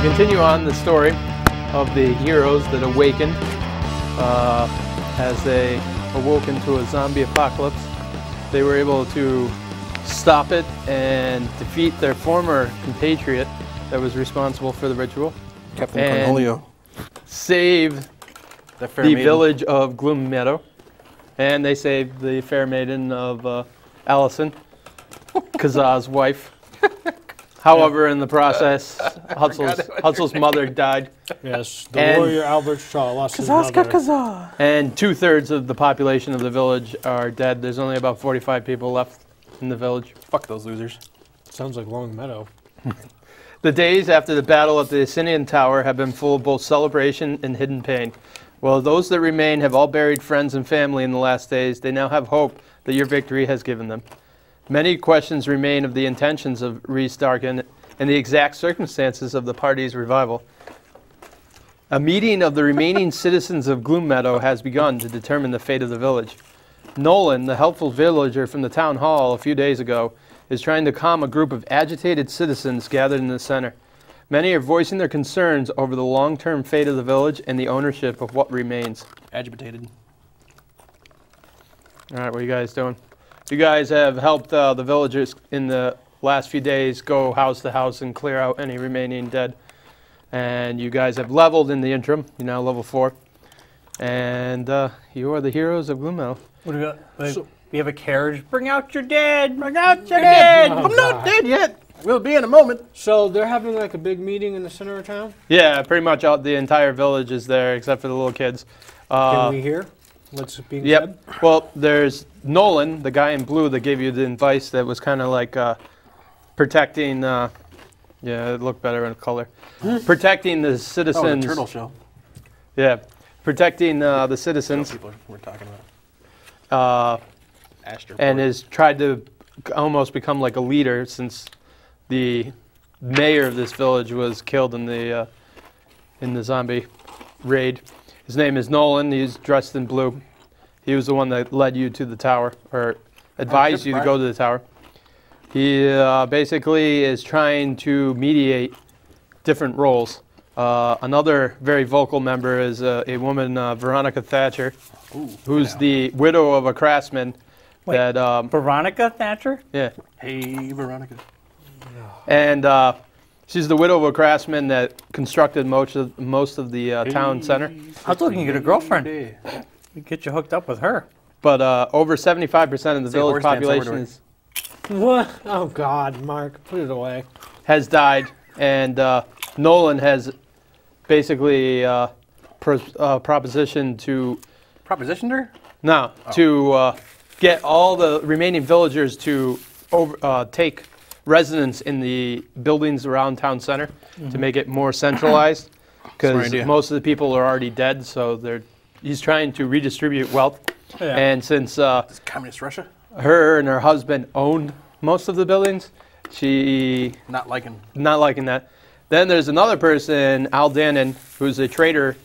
continue on the story of the heroes that awakened as they awoke into a zombie apocalypse. They were able to stop it and defeat their former compatriot that was responsible for the ritual. Captain Cornholio. Save the village of Gloom Meadow. And they saved the fair maiden of Allison, Kazaa's wife. However, in the process, Hutzel's mother died. Yes, the warrior Albert Shaw lost his mother. Kazaa. And 2/3 of the population of the village are dead. There's only about 45 people left in the village. Fuck those losers. Sounds like Long Meadow. The days after the battle at the Asinian Tower have been full of both celebration and hidden pain. While those that remain have all buried friends and family in the last days, they now have hope that your victory has given them. Many questions remain of the intentions of Rhys Darken and the exact circumstances of the party's revival. A meeting of the remaining citizens of Gloom Meadow has begun to determine the fate of the village. Nolan, the helpful villager from the town hall a few days ago, is trying to calm a group of agitated citizens gathered in the center. Many are voicing their concerns over the long-term fate of the village and the ownership of what remains. Agitated. All right, what are you guys doing? You guys have helped the villagers in the last few days go house to house and clear out any remaining dead. And you guys have leveled in the interim. You're now level 4. And you are the heroes of Gloom Meadow. What do we got? So, we have a carriage. Bring out your dead! Bring out your dead! Oh, I'm not dead yet! We'll be in a moment. So they're having like a big meeting in the center of town? Yeah, pretty much the entire village is there except for the little kids. Can we hear what's being said? Well, there's Nolan, the guy in blue that gave you the advice that was kind of like protecting, yeah, it looked better in color. Protecting the citizens. Oh, the turtle shell. Yeah, protecting the citizens. People we're talking about. And has tried to almost become like a leader since the mayor of this village was killed in the zombie raid. His name is Nolan. He's dressed in blue. He was the one that led you to the tower, or advised you to go to the tower. He basically is trying to mediate different roles. Another very vocal member is a woman, Veronica Thatcher, who's the widow of a craftsman. Wait, that Veronica Thatcher? Yeah. Hey, Veronica. And she's the widow of a craftsman that constructed most of the town center. I was looking to get a girlfriend. We get you hooked up with her. But over 75% of the village population is What? Oh God, Mark, put it away. has died, and Nolan has basically propositioned to Propositioned her? to get all the remaining villagers to take residence in the buildings around town center to make it more centralized, because most of the people are already dead, so he's trying to redistribute wealth. Yeah. And since Is Communist Russia? her and her husband owned most of the buildings, she Not liking that. Then there's another person, Al Dannon, who's a trader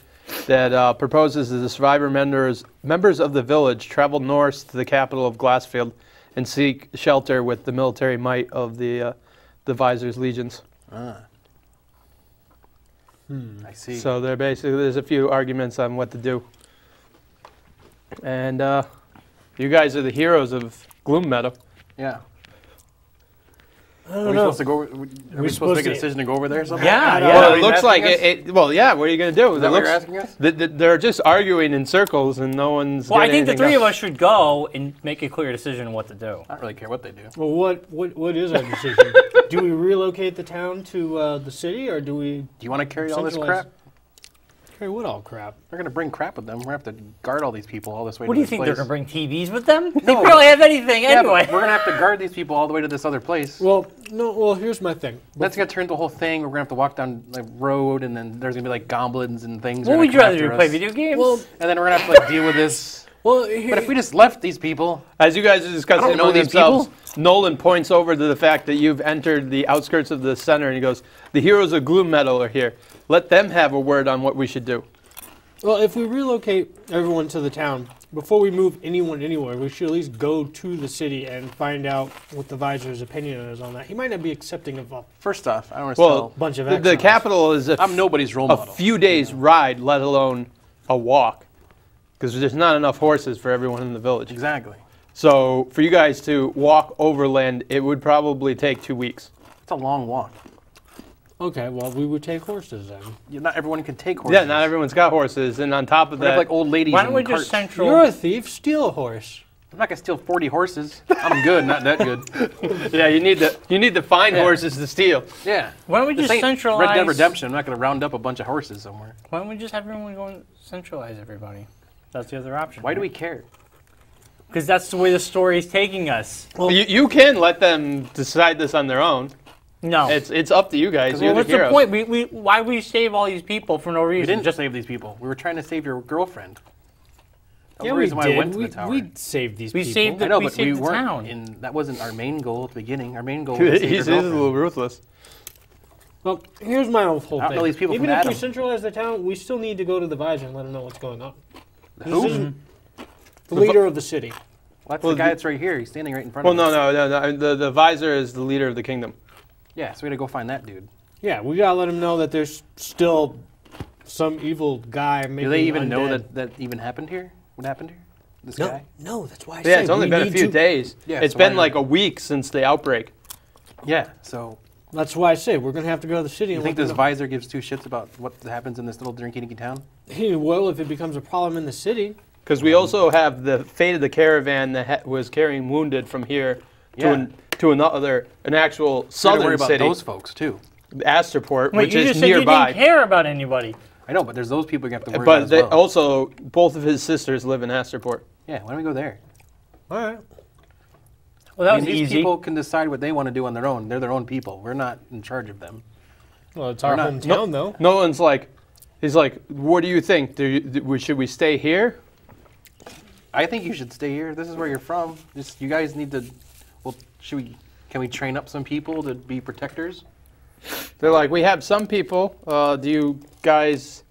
that proposes that the survivor members of the village travel north to the capital of Glassfield and seek shelter with the military might of the Visor's legions. I see. So there's a few arguments on what to do. And you guys are the heroes of Gloom Meadow. Yeah. I don't Are we know. supposed to go? Are we supposed to make a decision to go over there or something? Yeah, yeah. Well, Are it you looks like asking us? well, yeah. What are you going to do? Is that what you're asking us? They're just arguing in circles, and no one's. Well, I getting think the anything three of done. us should go and make a clear decision on what to do. I don't really care what they do. Well, what is our decision? Do we relocate the town to the city, or do we Do you want to carry all this centralize- crap? carry what all crap? They're going to bring crap with them. We're going to have to guard all these people all this way What to do you this think, place. they're going to bring TVs with them? They barely have anything Yeah, anyway. but we're going to have to guard these people all the way to this other place. Well, no. Well, here's my thing. That's going to turn into a whole thing. We're going to have to walk down the road, and then there's going to be like goblins and things. What are would gonna you come rather do, after play us. video games? Well, And then we're going to have to like deal with this. well. But if we just left these people, As you guys are discussing I don't know among these themselves, people. Nolan points over to the fact that you've entered the outskirts of the center, and he goes, "The heroes of Gloom Meadow are here. Let them have a word on what we should do." Well, if we relocate everyone to the town, before we move anyone anywhere, we should at least go to the city and find out what the visor's opinion is on that. He might not be accepting of a First off, I don't want to Well, bunch of the exiles. capital is I'm nobody's role a model. few days ride, let alone a walk, because there's not enough horses for everyone in the village. Exactly. So for you guys to walk overland, it would probably take 2 weeks. It's a long walk. Okay, well, we would take horses then. Not everyone can take horses. Yeah, not everyone's got horses, and on top of We have that, like old ladies Why don't we in just carts. You're a thief. Steal a horse. I'm not gonna steal 40 horses. I'm good, not that good. yeah, you need to find Yeah. horses to steal. Yeah. Why don't we This just ain't centralize? Red Dead Redemption. I'm not gonna round up a bunch of horses somewhere. Why don't we just have everyone go and centralize everybody? That's the other option. Why do we care? Because that's the way the story is taking us. You can let them decide this on their own. No. It's up to you guys. You're What's the the heroes. point? Why we save all these people for no We reason? didn't just save these people. We were trying to save your girlfriend. That was Yeah, the we reason why did. I went to the tower. We saved these We people. saved I know, we but saved we the weren't. town. And that wasn't our main goal at the beginning. Our main goal was to save He's your a girlfriend. little ruthless. Well, here's my whole I don't thing. know these people Even from if we Adam. centralize the town, we still need to go to the visor and let him know what's going on. Who? This isn't the leader of the city. Well, that's Well, the guy that's right here. He's standing right in front of us. No. The visor is the leader of the kingdom. Yeah, so we gotta go find that dude. Yeah, we gotta let him know that there's still some evil guy making Do they even know undead. that even happened here? What happened here? This No, guy? no, that's why I Yeah, said it's only we been a need few to- days. Yeah, It's so been why like not? a week since the outbreak. Yeah, so That's why I say we're gonna have to go to the city. you and think let this them know. visor gives two shits about what happens in this little drinky-dinky town? He will if it becomes a problem in the city. Because we also have the fate of the caravan that was carrying wounded from here Yeah. to an actual We gotta southern worry about city, those folks too. Asterport, Wait, which you is just said you nearby. didn't care about anybody. I know, but there's those people you have to worry But about as they well. also, both of his sisters live in Asterport. Yeah, why don't we go there? All right. Well, that I was mean, these easy. people can decide what they want to do on their own. They're their own people. We're not in charge of them. Well, it's our not- hometown, though. No one's like, he's like, what do you think? Should we stay here? I think you should stay here. This is where you're from. Just you guys need to. Well, can we train up some people to be protectors? They're like, we have some people. Do you guys?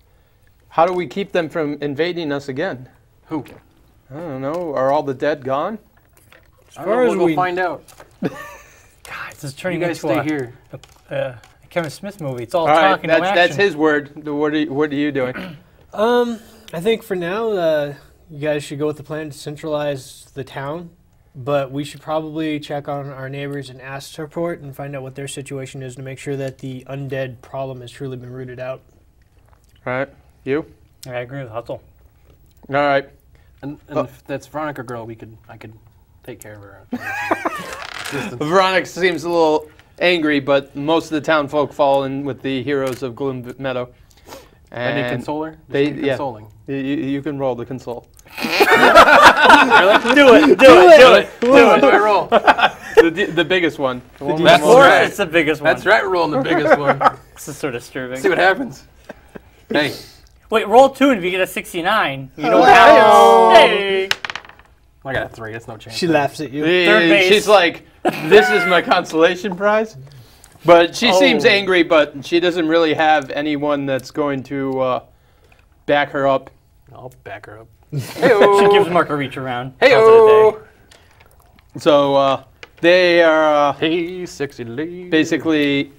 How do we keep them from invading us again? Who? I don't know. Are all the dead gone? As far as we'll we- go find out. God, this is You turning guys into stay here. a Kevin Smith movie. It's all, All right, talk and no action. that's his word. What are you doing? I think for now, you guys should go with the plan to centralize the town, but we should probably check on our neighbors in Asterport and find out what their situation is to make sure that the undead problem has truly been rooted out. All right, you. I agree with Hustle. All right. And if that's Veronica girl, I could take care of her. Veronica seems a little angry, but most of the town folk fall in with the heroes of Gloom Meadow. I need consoler. They- Just yeah. consoling. You can roll the console. Do it. What do I roll? The biggest one. The one with That's the Of most- course, right. it's the biggest one. That's right. We're rolling the biggest one. This is sort of disturbing. See what happens. Hey, Wait, roll 2 and if you get a 69, you don't Oh. have Hey! I got a 3. That's no chance. She laughs at you. Third base. She's like, this is my consolation prize. But she seems angry, but she doesn't really have anyone that's going to back her up. I'll back her up. She gives Mark a reach around. Hey-o! So they are Hey, sexy lady. basically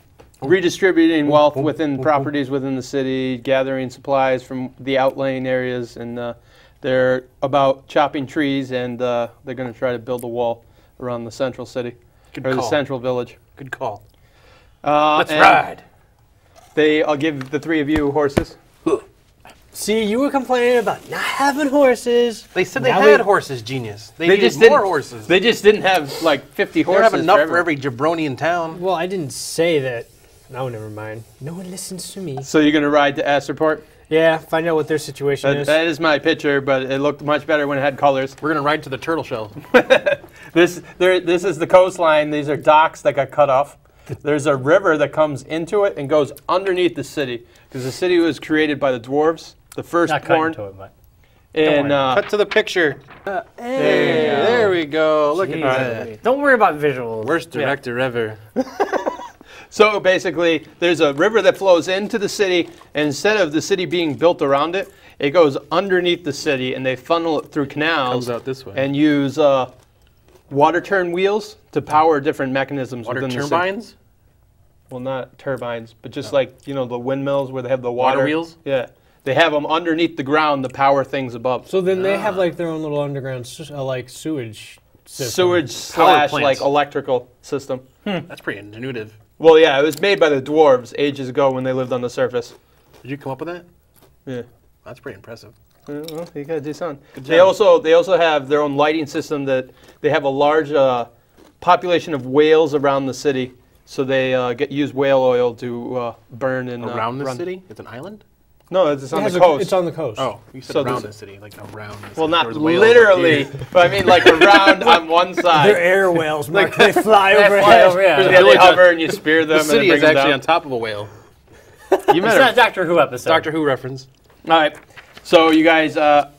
redistributing wealth within properties within the city, gathering supplies from the outlying areas, and they're about chopping trees, and they're going to try to build a wall around the central city, Good or the call. central village. Good call. Let's ride. I'll give the three of you horses. See, you were complaining about not having horses. They said they Now had we- horses, genius. They They needed just didn't- more horses. They just didn't have like 50 They don't horses. have enough for everyone. every jabroni in town. Well, I didn't say that. No, never mind. No one listens to me. So you're going to ride to Asterport? Yeah, find out what their situation is. That is my picture, but it looked much better when it had colors. We're gonna ride to the turtle shell. This is the coastline. These are docks that got cut off. There's a river that comes into it and goes underneath the city, because the city was created by the dwarves, the first Not cutting born. to it, but. And Cut to the picture. Hey, there we go. Look at that. Don't worry about visuals. Worst director ever. So basically, there's a river that flows into the city, and instead of the city being built around it, it goes underneath the city, and they funnel it through canals. Comes out this way. And use water turn wheels to power different mechanisms Water within turbines? the city. Well, not turbines, but just like, the windmills where they have the water. Water wheels? Yeah. They have them underneath the ground to power things above. So then they have like their own little underground sewage system. Sewage / plants. like electrical system. That's pretty ingenuitive. Well, yeah, it was made by the dwarves ages ago when they lived on the surface. Did you come up with that? Yeah. That's pretty impressive. Well, you gotta do something. Good They job. also have their own lighting system that they have a large population of whales around the city, so they use whale oil to burn and Around the run. city? It's an island? No, it's on It has the coast. It's on the coast. Oh, you said So around there's- the city, like around the city. Well, not There was whales literally, up here. but I mean like around on one They're side. air whales, Mark. They fly They overhead. fly over, yeah. There's a Yeah, they village hover and you spear them The and city then is bring them actually down. on top of a whale. You It's met not a Doctor Who episode. Doctor Who reference. All right. So you guys, the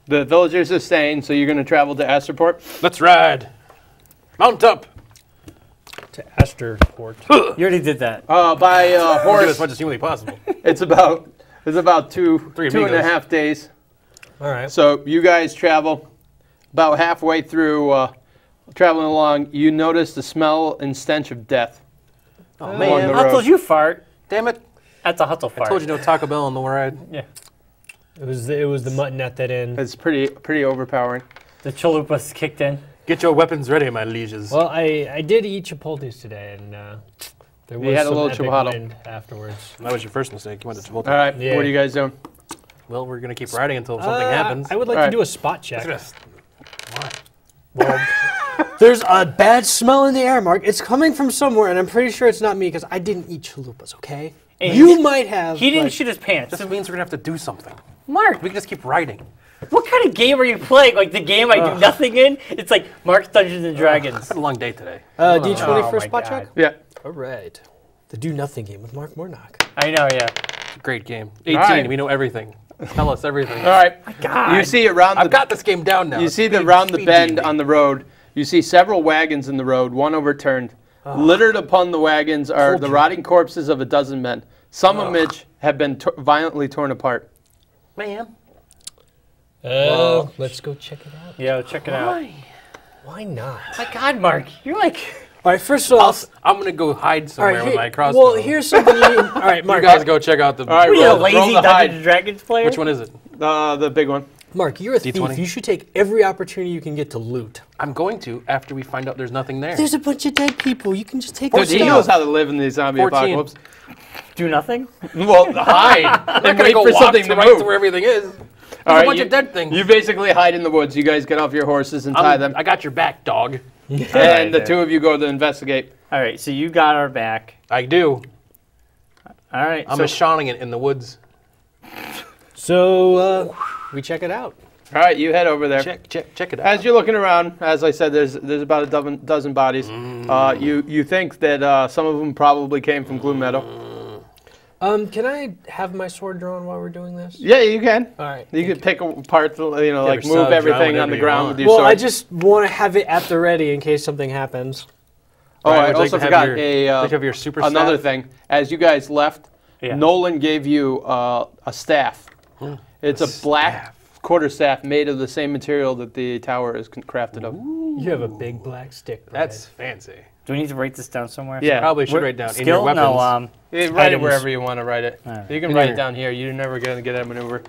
villagers are staying, so you're going to travel to Astroport. Let's ride. Mount up. To Astorport. You already did that. By We'll do as horse, much as humanly possible. it's about two Three and a amigos. half days. All right. So you guys travel about halfway through, traveling along. You notice the smell and stench of death. Oh, Along man. the How road. told you fart? Damn it. That's a hustle I fart. told you no Taco Bell on the ride. Yeah. It was the mutton at that inn. It's pretty overpowering. The chalupas kicked in. Get your weapons ready, my lieges. Well, I did eat Chipotle's today, and there was You had a some little epic Chipotle. wind afterwards. That was your first mistake. You went to Chipotle. All right, Yeah. what are you guys doing? Well, we're going to keep riding until something happens. I would like All to right. do a spot check. Why? Well, there's a bad smell in the air, Mark. It's coming from somewhere, and I'm pretty sure it's not me because I didn't eat chalupas. Okay, And you might have. He didn't but- shit his pants. This means we're going to have to do something. Mark, We can just keep riding. what kind of game are you playing? Like the game I do nothing in? It's like Mark's Dungeons and Dragons. It's been a long day today. D20 Oh for a my spot God. check. Yeah. All right. The Do Nothing game with Mark Mornock. I know, yeah. It's a great game. 18, right. we know everything. Tell us everything. All right. God. You see around I've the got this game down now. You see the round the bend on the road. You see several wagons in the road, one overturned. Littered upon the wagons are the rotting corpses of a dozen men, some of which have been violently torn apart. Man. Let's go check it out. Yeah, check it out. Why not? My God, Mark, you're like... All right. First off, I'm going to go hide all somewhere right. with my crossbow. Well, here's something. All right, You Mark. guys go check out the... All right, Are you a roll lazy the Dungeons hide. and Dragons player? Which one is it? The big one. Mark, you're a thief. D20. You should take every opportunity you can get to loot. I'm going to after we find out there's nothing there. There's a bunch of dead people. You can just take Dude, their he knows stuff. how to live in the zombie 14. apocalypse. Do nothing? Well, hide I'm and not wait going for to go something to right move. to where everything is. There's All a right, bunch you- of dead things. You basically hide in the woods. You guys get off your horses and tie them, I got your back, dog. and Alright, the then. two of you go to investigate. All right, so you got our back. I do. All right, I'm so a shawning it in the woods. So we check it out. All right, you head over there. Check it out. As you're looking around, as I said, there's about a dozen bodies. You think that some of them probably came from Gloom Meadow. Can I have my sword drawn while we're doing this? Yeah, you can. All right. You can pick apart, like your move sub, draw everything on whatever the you ground want. with your Well, sword. I just want to have it at the ready in case something happens. Oh, Right, I would you like also to have forgot your- a would you like to have your super another staff? thing. As you guys left, Yeah. Nolan gave you a staff. It's a black quarterstaff made of the same material that the tower is crafted of. You have a big black stick. That's fancy. do we need to write this down somewhere? Yeah. Probably should What- write down in skill? your weapons. No, Write it Items. wherever you want to write it. Alright. You can In write your- it down here. You're never going to get a maneuver.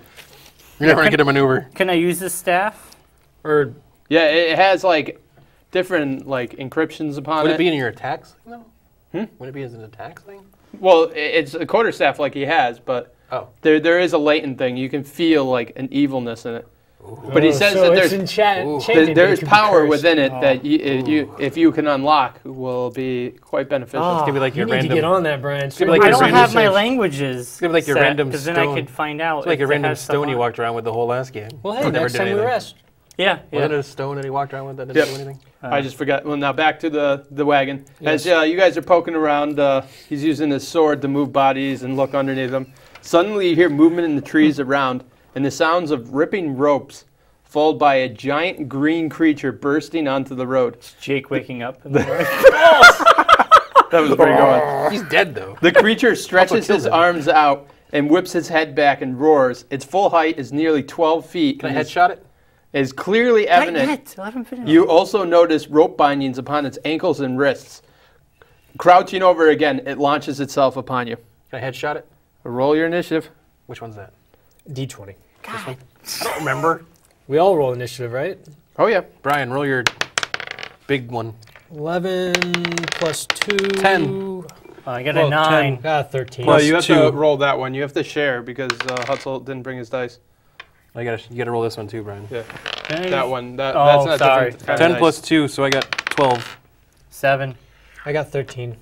You're never gonna get a maneuver. can I use this staff? Or Yeah, it has like different like encryptions upon Would it. it be in your attacks thing though? Would it be as an attacks thing? Well, it's a quarterstaff like he has, but Oh. there is a latent thing. You can feel like an evilness in it. But he says so that it's there's enchanted, there's it could be power cursed. within it that if you can unlock will be quite beneficial. Ah, It's gonna be like you your need random. to get on that, Brian. gonna be like I your don't random have my research. languages. gonna be like your set, random because then I stone. could find out. It's like a if it random has stuff stone you on it. walked around with the whole last game. Well, hey, Never next did time we anything. rest. Yeah, yeah. Wasn't it a stone that he walked around with that didn't Yep. do anything? I just forgot. Well, now back to the wagon. Yes. As you guys are poking around, he's using his sword to move bodies and look underneath them. Suddenly you hear movement in the trees around and the sounds of ripping ropes, followed by a giant green creature bursting onto the road. Jake waking up in the morning. That was pretty good. He's dead though. The creature stretches killed his him. arms out and whips his head back and roars. Its full height is nearly 12 feet. Can I and headshot it? is clearly Not evident. yet. Let him finish. You also notice rope bindings upon its ankles and wrists. Crouching over again, it launches itself upon you. Can I headshot it? Roll your initiative. Which one's that? D20. This one? I don't remember. We all roll initiative, right? Oh, yeah. Brian, roll your big one. 11 plus 2. 10. Oh, I got Well, a 9. 10. 13. Well, Plus you have two. to roll that one. You have to share because Hutzel didn't bring his dice. You gotta roll this one too, Brian. Yeah, Okay. that one. That's Oh, not sorry. different. 10 dice. plus 2, so I got 12. 7. I got 13.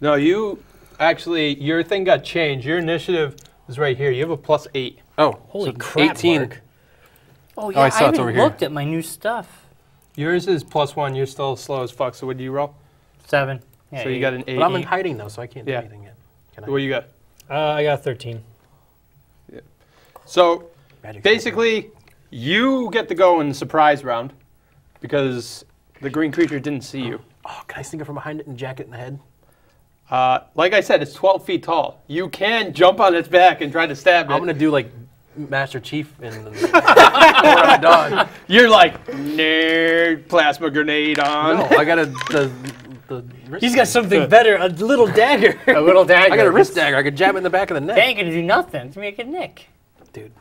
No, you actually, your thing got changed. Your initiative is right here. You have a plus 8. Oh, Holy so crap, 18. Mark. Oh, yeah, I saw it's haven't over here. looked at my new stuff. Yours is plus 1. You're still slow as fuck. So what do you roll? 7. Yeah, So you got an 8. But I'm in hiding though, so I can't do Yeah. anything yet. Can I? What do you got? I got 13. So Magic's basically, you get to go in the surprise round because the green creature didn't see you. Oh, can I sneak it from behind it and jack it in the head? Like I said, it's 12 feet tall. You can jump on its back and try to stab it. I'm gonna do like Master Chief and I'm done. You're like, nerd, plasma grenade on. No, I got the wrist He's got something better, a little dagger. A little dagger. I got a wrist dagger. I could jab it in the back of the neck. They ain't gonna do nothing to make a nick. Dude.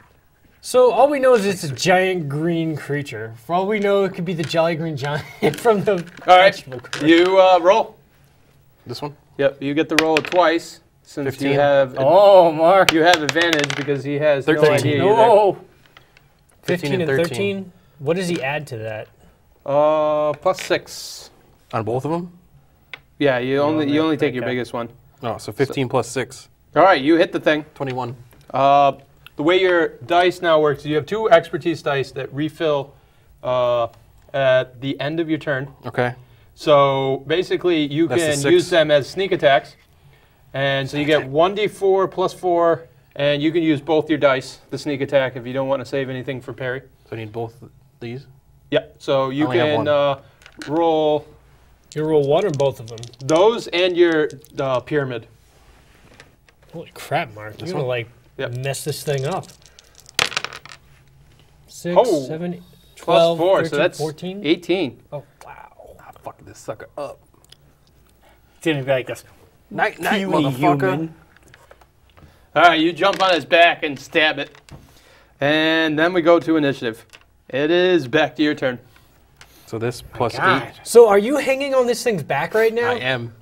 So all we know is it's a giant green creature. For all we know, it could be the Jolly Green Giant from the All right, vegetable garden. you roll. This one? Yep, you get to roll it twice since 15. you have Oh, Mark. you have advantage because he has no 13. idea. you're No. 15 and 13. 13. What does he add to that? there. Plus 6. On both of them? Yeah, you only take your okay. biggest one. Oh, so 15 plus 6. All right, you hit the thing. 21. The way your dice now works, you have 2 expertise dice that refill at the end of your turn. Okay. So basically, you That's the can 6. use them as sneak attacks. And so you get 1d4 plus 4, and you can use both your dice, the sneak attack, if you don't want to save anything for parry. So I need both these? Yeah, so you only have can roll You roll one or both of them? those and your pyramid. Holy crap, Mark. You're going to, one? like, Yep. mess this thing up. 6, Oh, 7, Plus 12, 4, 13, so that's 14. 18. Oh, wow. Ah, fuck this sucker up. It's gonna be like this. Night, night, Puny motherfucker. human. All right, you jump on his back and stab it. And then we go to initiative. It is back to your turn. So this plus God. 8. So are you hanging on this thing's back right now? I am.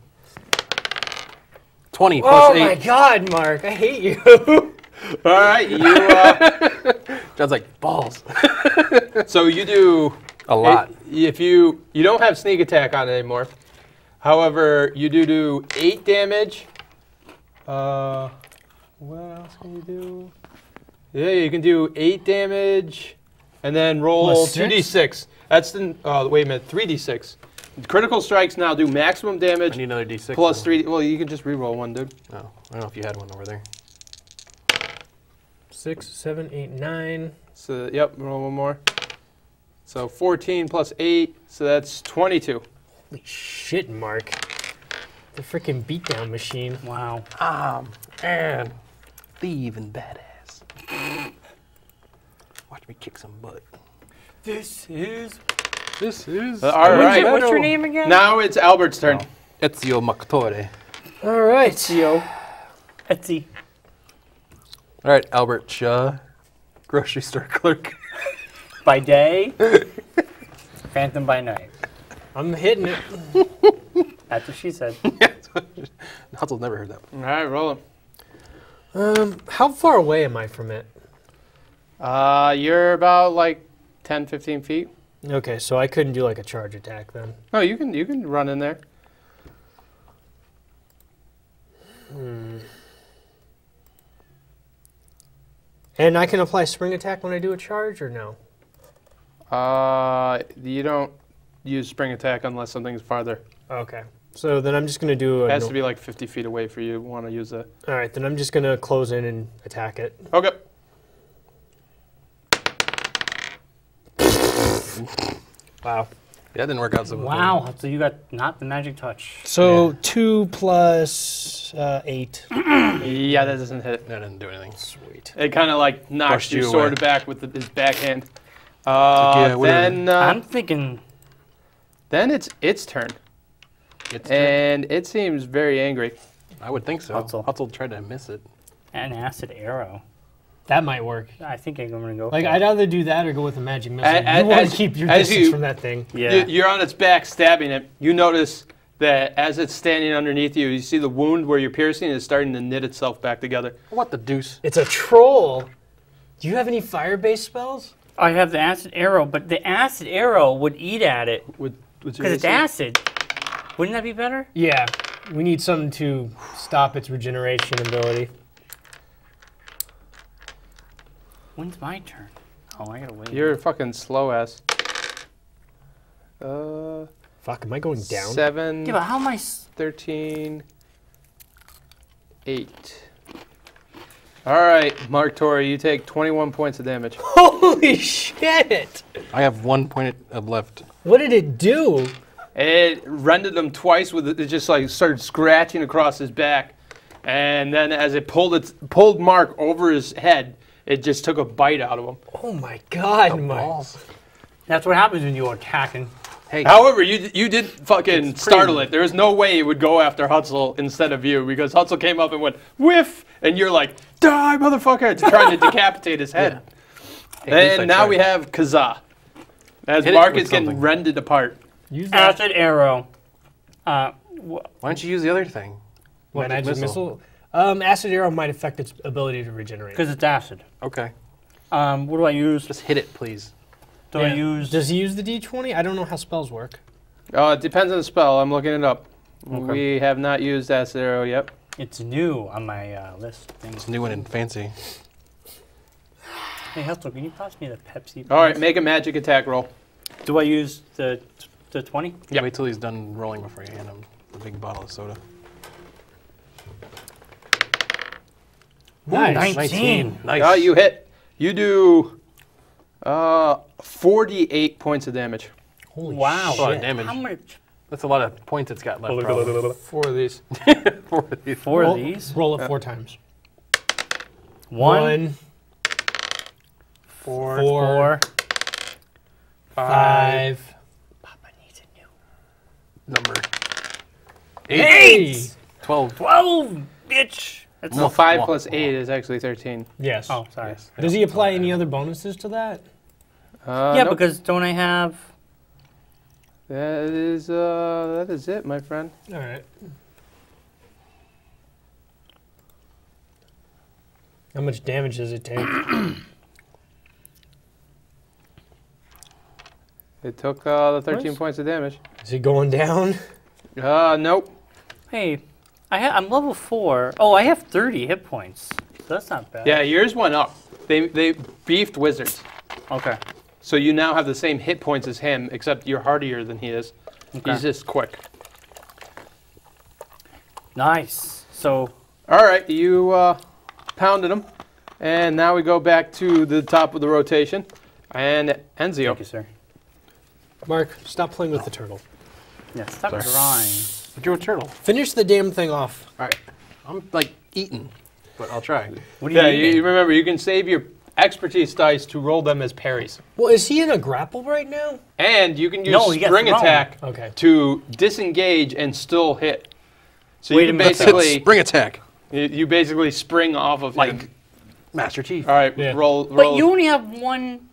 20 Oh plus 8. my God, Mark! I hate you. All right, you. John's like, balls. So you do A lot. If you don't have sneak attack on it anymore. However, you do 8 damage. What else can you do? Yeah, you can do 8 damage, and then roll Plus 2d6. That's the. Wait a minute, 3d6. Critical strikes now do maximum I damage need another d6. plus then. 3. Well, you can just re-roll one, dude. Oh, I don't know if you had one over there. 6, 7, 8, 9. So yep, roll one more. So 14 plus 8, so that's 22. Holy shit, Mark! The freaking beatdown machine. Wow. And thief and badass. Watch me kick some butt. This is. All right. What's your name again? Now it's Albert's turn. Ezio Mactore. All right. Etsy. All right, Albert Shaw, grocery store clerk. By day, Phantom by night. I'm hitting it. That's what she said. Hutzel's never heard that. All right, roll him. How far away am I from it? You're about like 10, 15 feet. Okay, so I couldn't do like a charge attack then. No, you can run in there. And I can apply spring attack when I do a charge, or no? You don't use spring attack unless something's farther. Okay. So then I'm just gonna do It a. has to be like 50 feet away for you to want to use that. All right, then I'm just gonna close in and attack it. Okay. Wow. That didn't work out so well. Wow. So you got not the magic touch. So 2 plus 8. Yeah, that doesn't hit. That didn't do anything. Sweet. It kind of like knocks Brushed your you sword away. back with his backhand. yeah, whatever. Then I'm thinking. then it's its turn, It's and it seems very angry. I would think so. Hutzel. Hutzel tried to miss it. An acid arrow. That might work. I think I'm going to go. Like, for I'd it. either do that or go with a magic missile. As- You want as- to keep your as distance you- from that thing. Yeah. You're on its back stabbing it. You notice that as it's standing underneath you, you see the wound where you're piercing is starting to knit itself back together. What the deuce? It's a troll. Do you have any fire-based spells? I have the acid arrow, but the acid arrow would eat at it What's your because it's AC? acid. Wouldn't that be better? Yeah. We need something to stop its regeneration ability. When's my turn? Oh, I gotta wait. You're a fucking slow ass. Uh, Fuck, am I going down? 7, Yeah, but how am I? 13, 8. All right, Mark Torrey, you take 21 points of damage. Holy shit! I have 1 point of left. What did it do? It rendered him twice with it just like started scratching across his back, and then as it pulled Mark over his head, it just took a bite out of him. Oh my god, Mike. Balls. That's what happens when you're attacking. Hey, However, you did fucking It's startle pretty- it. There was no way it would go after Hutzel instead of you because Hutzel came up and went whiff, and you're like, die, motherfucker, to trying to decapitate his head. at least I And now tried. we have Kazaa. As Hit it Mark with is getting something. rended apart. Use that. Acid arrow. Why don't you use the other thing? What, magic missile? Acid arrow might affect its ability to regenerate. Because it's acid. Okay. What do I use? Just hit it, please. Do I use? Does he use the D20? I don't know how spells work. It depends on the spell. I'm looking it up. Okay. We have not used Acid Arrow yet. It's new on my list of things. It's new and fancy. Hey, Hustle, can you pass me the Pepsi? All right, please? make a magic attack roll. Do I use the 20? Yep. Wait till he's done rolling before you hand him the big bottle of soda. Nice. 19. Nice. You hit. You do 48 points of damage. Holy Wow. That's a lot of shit. damage. How much? That's a lot of points it's got left. Probably. 4 of these. 4 of these. Four roll, of these? Roll it 4 times. One, 4, 5. Papa needs a new. Number Hey! 12. 12, bitch! That's No, 5 plus 8 is actually 13. Yes. Oh, sorry. Yes. Does he apply any other bonuses to that? Yeah, Nope. because don't I have... that is it, my friend. All right. How much damage does it take? It took the 13 Where's- points of damage. Is he going down? Nope. Hey, I'm level 4. Oh, I have 30 hit points. So that's not bad. Yeah, yours went up. They beefed wizards. Okay. So you now have the same hit points as him, except you're hardier than he is. Okay. He's just quick. Nice. So, All right, you pounded him. And now we go back to the top of the rotation. And Enzio. thank you, sir. Mark, stop playing with the turtle. Yeah, stop Sorry. drawing. But you're a turtle. Finish the damn thing off. All right. I'm like eating, but I'll try. What do you Yeah, eating? you remember, you can save your expertise dice to roll them as parries. Well, is he in a grapple right now? And you can use No, he got spring thrown. attack Okay. to disengage and still hit. So Wait you a can minute. basically Spring attack. you basically spring off of him. Like Master Chief. All right, Yeah. roll. But you only have one.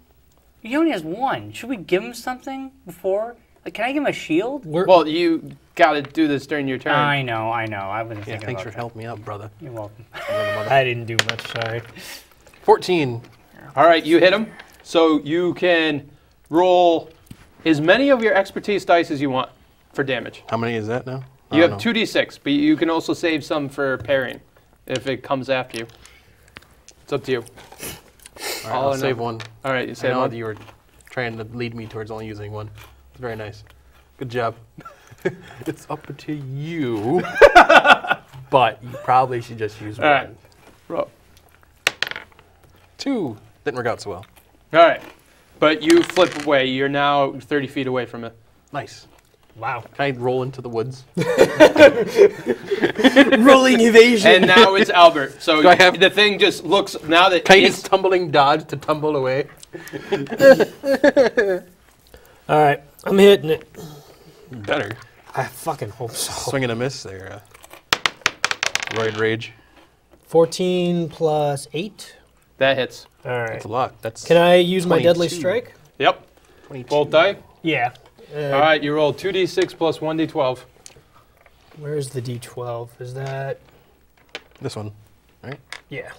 He only has one. Should we give him something before? Like, can I give him a shield? Well, you got to do this during your turn. I know. I wasn't Yeah, thinking thanks about for helping me out, brother. that. You're welcome. I didn't do much, sorry. 14. All right, you hit him. So you can roll as many of your expertise dice as you want for damage. How many is that now? You have 2d6, but you can also save some for parrying if it comes after you. It's up to you. All right, all I'll or save nothing. one. All right, you I save know one. that you were trying to lead me towards only using one. It's very nice. Good job. It's up to you. But you probably should just use All one. right. Roll. 2. Didn't work out so well. All right. But you flip away. You're now 30 feet away from it. Nice. Wow. Can I roll into the woods? Rolling evasion. And now it's Albert. So Do I have- the thing just looks now that Can I it's use tumbling dodge to tumble away? All right, I'm hitting it. Better. I fucking hope so. Swing and a miss there. Roid Rage. 14 plus 8. that hits. All right. That's a lot. That's Can I use my deadly 22. strike? Yep. 22. Both die. Yeah. All right, you roll 2d6 plus 1d12. Where's the D12? Is that? This one, right? Yeah.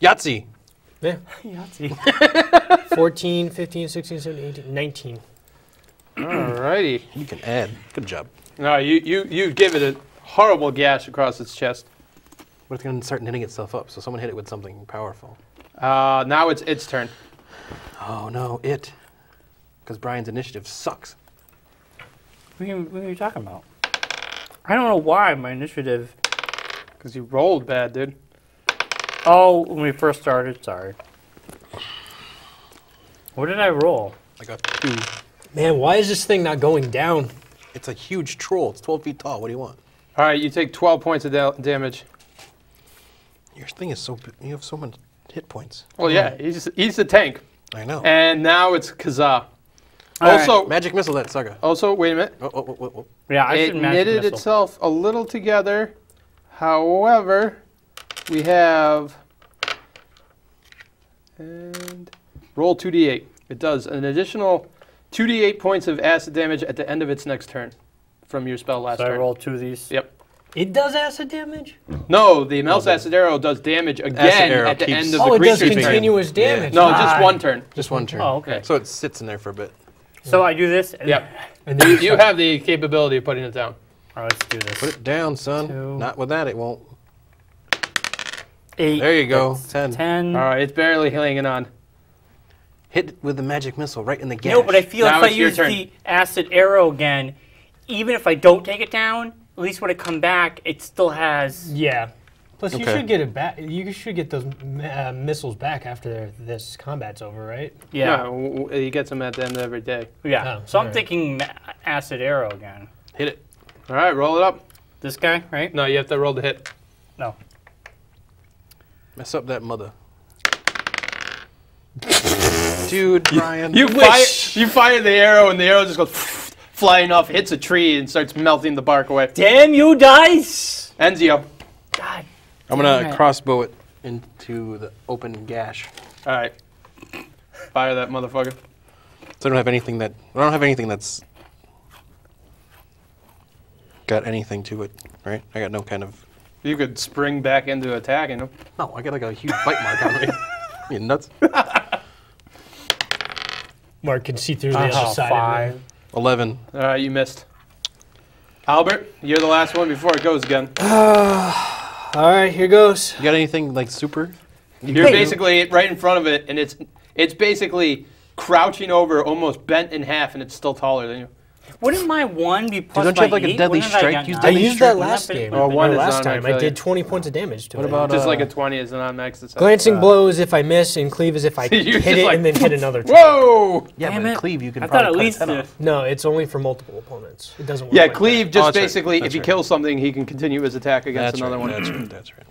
Yahtzee. Yeah. Yahtzee. 14, 15, 16, 17, 18, 19. Alrighty. You can add. Good job. No, you give it a horrible gash across its chest. But it's going to start knitting itself up, so someone hit it with something powerful. Now it's its turn. Oh, no, it. Because Brian's initiative sucks. What are you talking about? I don't know why my initiative. Because you rolled bad, dude. Oh, when we first started, sorry. What did I roll? I got 2. Man, why is this thing not going down? It's a huge troll. It's 12 feet tall. What do you want? All right, you take 12 points of damage. Your thing is so big. You have so many hit points. Well, yeah, he's the tank. I know. And now it's Kazaa. All Also, Magic missile that saga. also, wait a minute. Oh. Yeah, I It should magic knitted missile. itself a little together. However, we have and roll 2d8. It does an additional 2d8 points of acid damage at the end of its next turn from your spell last So I turn. roll 2 of these. Yep. It does acid damage? No, the Mouse Acid Arrow does damage again Arrow at the keeps- end of Oh, the it does creature's turn. continuous Yeah. damage. No, just Ah. one turn. Just one turn. Oh, okay. So it sits in there for a bit. So I do this. And Yep. And then You have the capability of putting it down. All right, let's do this. Put it down, son. 2. Not with that, it won't. 8. There you go. That's 10. 10. All right, it's barely hanging on. Hit it with the magic missile right in the gash. No, but I feel Now if I it's your use turn. the acid arrow again, even if I don't take it down, at least when it come back, it still has. Yeah. Plus, you Okay. should get it back. You should get those missiles back after this combat's over, right? Yeah. No, he gets them at the end of every day. Yeah. Oh, So I'm alright. thinking acid arrow again. Hit it. All right, roll it up. This guy, right? No, you have to roll the hit. No. Mess up that mother. Dude, Brian. You fire the arrow, and the arrow just goes flying off, hits a tree, and starts melting the bark away. Damn you, dice! Enzio. God. I'm damn going to it. crossbow it into the open gash. All right. Fire that motherfucker. So I don't have anything that's got anything to it, right? I got no kind of... You could spring back into attacking him. No, I got like a huge bite mark on me. You nuts? Mark can see through the other Oh, side. 5. 11. All right, you missed. Albert, you're the last one before it goes again. All right, here goes. You got anything like super? You're basically right in front of it, and it's basically crouching over, almost bent in half, and it's still taller than you. Wouldn't my 1 be plus don't you my have, like, a 8? deadly Wouldn't I strike? got Use 9? I deadly used strike that on last that? game. Oh, one Or is last on time. my I did failure. 20 points of damage to What it. about Just like a 20 is not max. Glancing blow is if I miss, and cleave is if I You're hit just it like, and then hit another. Whoa! Yeah, Damn but it. cleave, you can I thought probably at cut least its head the- off. No, it's only for multiple opponents. It doesn't work. Yeah, like cleave that. just that's right. basically, if That's he right. kills something, he can continue his attack against That's another right. one. That's right. That's right.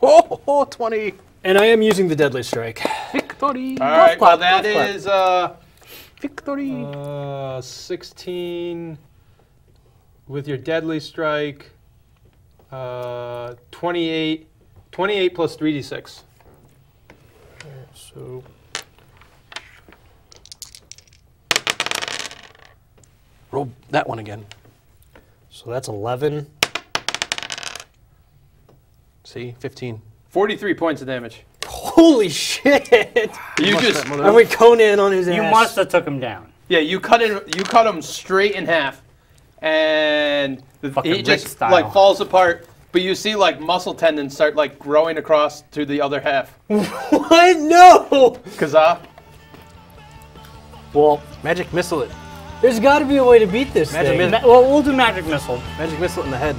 Oh, 20. And I am using the deadly strike. Victory. All right, well, Golf clap, that golf clap. is Victory. 16 with your deadly strike. 28 plus 3d6. So Roll that one again. that's 11. See, 15. 43 points of damage. Holy shit! You Must just that mother- I went Conan on his You ass. must have took him down. yeah, you cut him straight in half, and Fucking he just Rick style. like falls apart. But you see like muscle tendons start like growing across to the other half. What? No! Kazaa. Well, Magic missile it. There's got to be a way to beat this Magic thing. missile. well, we'll do magic missile. Magic missile in the head.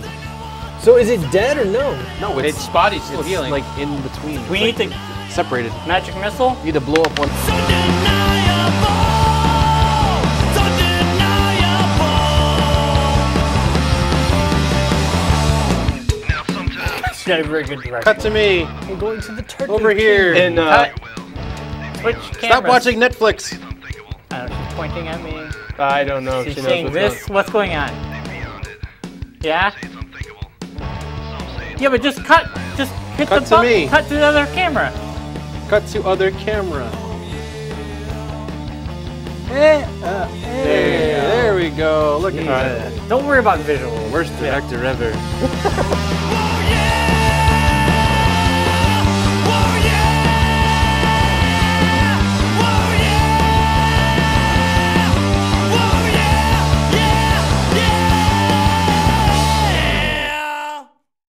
So is it dead or no? No, It's spotty, still healing. like in between. We need to separated. magic missile. You need to blow up one. It's not a very good direction. Cut to me. We're going to the turkey. Over here. And Switch cameras. Stop watching Netflix. She's pointing at me. I don't know if She's she knows saying what's this. What's going on? Yeah. Yeah, but just cut. Just hit Cut the to button. me. Cut to the other camera. Cut to other camera. There we go. Look at that. Don't worry about visual. Worst director ever.